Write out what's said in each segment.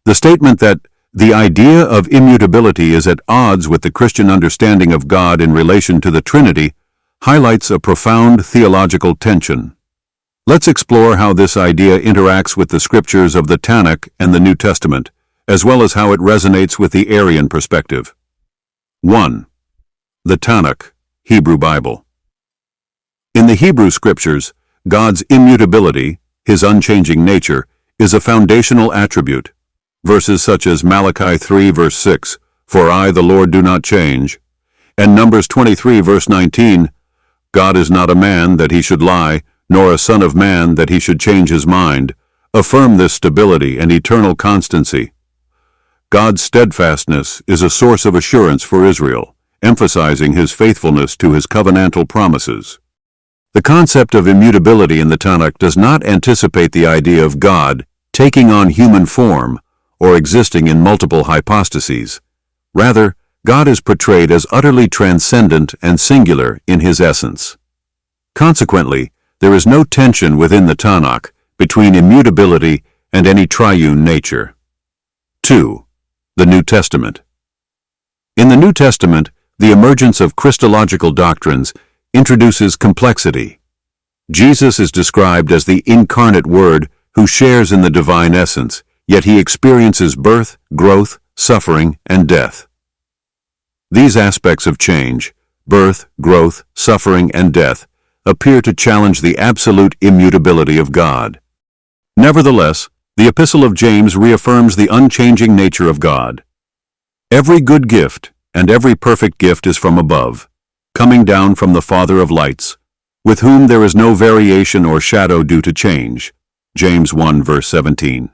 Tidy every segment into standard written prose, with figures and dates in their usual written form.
The statement that the idea of immutability is at odds with the Christian understanding of God in relation to the Trinity highlights a profound theological tension. Let's explore how this idea interacts with the scriptures of the Tanakh and the New Testament, as well as how it resonates with the Arian perspective. 1. The Tanakh, Hebrew Bible. In the Hebrew scriptures, God's immutability, his unchanging nature, is a foundational attribute. Verses such as Malachi 3 verse 6, "For I, the Lord, do not change," and Numbers 23 verse 19, "God is not a man that he should lie, nor a son of man that he should change his mind," affirm this stability and eternal constancy. God's steadfastness is a source of assurance for Israel, emphasizing his faithfulness to his covenantal promises. The concept of immutability in the Tanakh does not anticipate the idea of God taking on human form or existing in multiple hypostases. Rather, God is portrayed as utterly transcendent and singular in his essence. Consequently, there is no tension within the Tanakh between immutability and any triune nature. 2. The New Testament. In the New Testament, the emergence of Christological doctrines introduces complexity. Jesus is described as the incarnate Word who shares in the divine essence, yet he experiences birth, growth, suffering, and death. These aspects of change, birth, growth, suffering, and death, appear to challenge the absolute immutability of God. Nevertheless, the Epistle of James reaffirms the unchanging nature of God. Every good gift and every perfect gift is from above, coming down from the Father of lights, with whom there is no variation or shadow due to change. James 1 verse 17.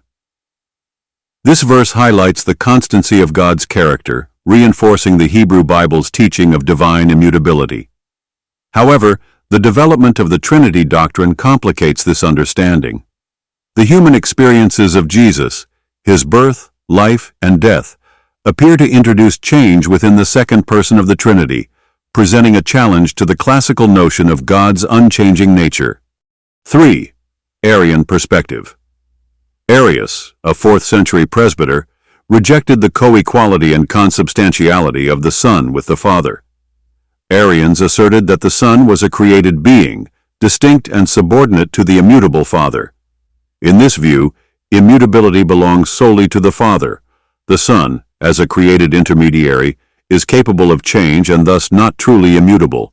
This verse highlights the constancy of God's character, reinforcing the Hebrew Bible's teaching of divine immutability. However, the development of the Trinity doctrine complicates this understanding. The human experiences of Jesus, his birth, life, and death, appear to introduce change within the second person of the Trinity, presenting a challenge to the classical notion of God's unchanging nature. 3. Arian perspective. Arius, a 4th century presbyter, rejected the co-equality and consubstantiality of the Son with the Father. Arians asserted that the Son was a created being, distinct and subordinate to the immutable Father. In this view, immutability belongs solely to the Father. The Son, as a created intermediary, is capable of change and thus not truly immutable.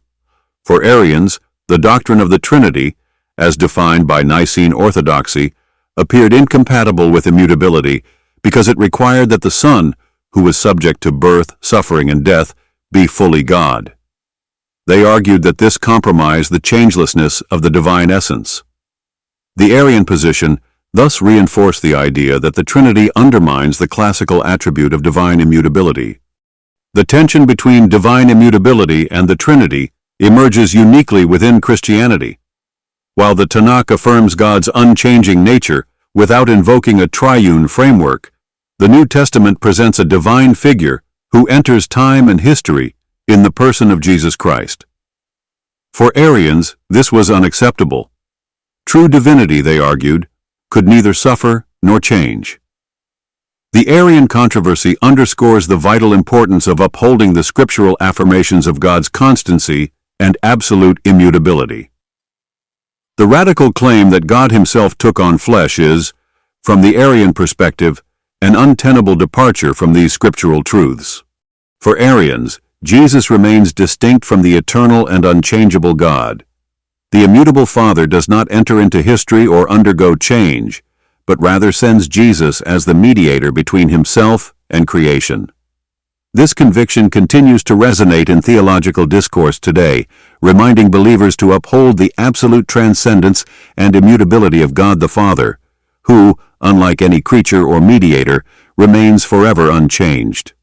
For Arians, the doctrine of the Trinity, as defined by Nicene orthodoxy, appeared incompatible with immutability because it required that the Son, who was subject to birth, suffering, and death, be fully God. They argued that this compromised the changelessness of the divine essence. The Arian position thus reinforced the idea that the Trinity undermines the classical attribute of divine immutability. The tension between divine immutability and the Trinity emerges uniquely within Christianity. While the Tanakh affirms God's unchanging nature without invoking a triune framework, the New Testament presents a divine figure who enters time and history in the person of Jesus Christ. For Arians, this was unacceptable. True divinity, they argued, could neither suffer nor change. The Arian controversy underscores the vital importance of upholding the scriptural affirmations of God's constancy and absolute immutability. The radical claim that God himself took on flesh is, from the Arian perspective, an untenable departure from these scriptural truths. For Arians, Jesus remains distinct from the eternal and unchangeable God. The immutable Father does not enter into history or undergo change, but rather sends Jesus as the mediator between himself and creation. This conviction continues to resonate in theological discourse today, reminding believers to uphold the absolute transcendence and immutability of God the Father, who, unlike any creature or mediator, remains forever unchanged.